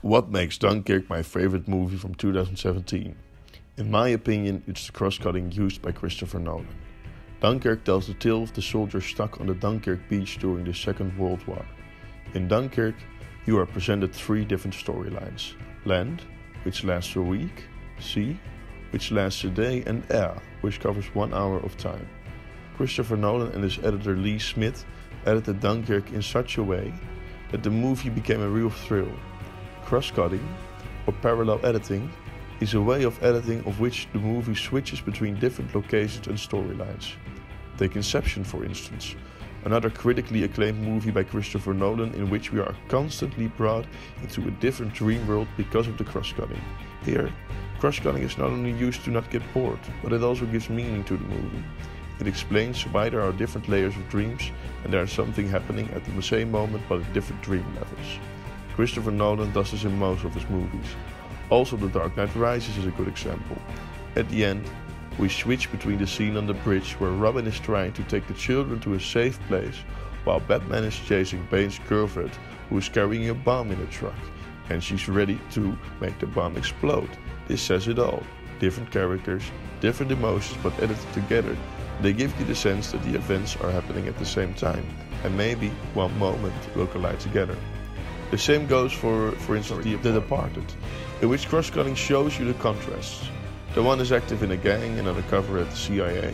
What makes Dunkirk my favorite movie from 2017? In my opinion, it's the cross-cutting used by Christopher Nolan. Dunkirk tells the tale of the soldiers stuck on the Dunkirk beach during the Second World War. In Dunkirk, you are presented three different storylines: land, which lasts a week; sea, which lasts a day; and air, which covers 1 hour of time. Christopher Nolan and his editor Lee Smith edited Dunkirk in such a way that the movie became a real thrill. Cross-cutting, or parallel editing, is a way of editing of which the movie switches between different locations and storylines. Take Inception, for instance, another critically acclaimed movie by Christopher Nolan in which we are constantly brought into a different dream world because of the cross-cutting. Here, cross-cutting is not only used to not get bored, but it also gives meaning to the movie. It explains why there are different layers of dreams and there is something happening at the same moment but at different dream levels. Christopher Nolan does this in most of his movies. Also, The Dark Knight Rises is a good example. At the end, we switch between the scene on the bridge where Robin is trying to take the children to a safe place, while Batman is chasing Bane's girlfriend, who is carrying a bomb in a truck, and she's ready to make the bomb explode. This says it all. Different characters, different emotions, but edited together, they give you the sense that the events are happening at the same time, and maybe one moment will collide together. The same goes for instance, The Departed, in which cross-cutting shows you the contrasts. The one is active in a gang and undercover at the CIA,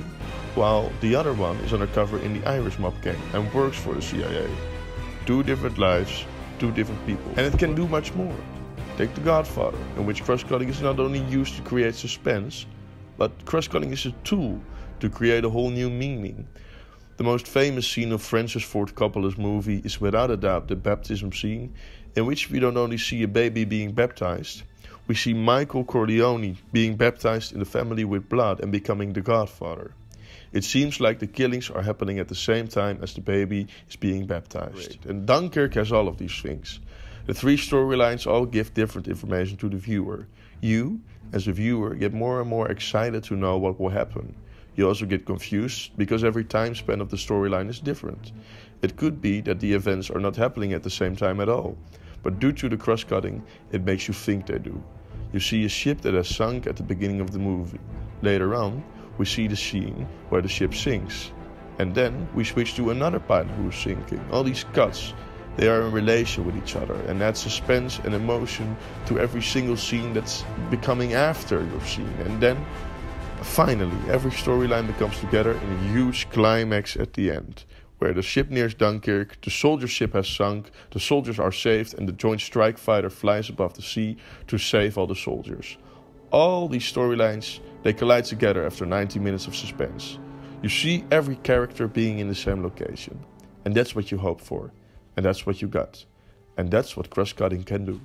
while the other one is undercover in the Irish mob gang and works for the CIA. Two different lives, two different people. And it can do much more. Take The Godfather, in which cross-cutting is not only used to create suspense, but cross-cutting is a tool to create a whole new meaning. The most famous scene of Francis Ford Coppola's movie is without a doubt the baptism scene, in which we don't only see a baby being baptized, we see Michael Corleone being baptized in the family with blood and becoming the Godfather. It seems like the killings are happening at the same time as the baby is being baptized. Great. And Dunkirk has all of these things. The three storylines all give different information to the viewer. You, as a viewer, get more and more excited to know what will happen. You also get confused because every time span of the storyline is different. It could be that the events are not happening at the same time at all, but due to the cross-cutting, it makes you think they do. You see a ship that has sunk at the beginning of the movie. Later on, we see the scene where the ship sinks. And then we switch to another pilot who is sinking. All these cuts, they are in relation with each other and add suspense and emotion to every single scene that's becoming after your scene. And then, finally, every storyline comes together in a huge climax at the end, where the ship nears Dunkirk, the soldier ship has sunk, the soldiers are saved, and the Joint Strike Fighter flies above the sea to save all the soldiers. All these storylines, they collide together after 90 minutes of suspense. You see every character being in the same location. And that's what you hope for. And that's what you got. And that's what cross-cutting can do.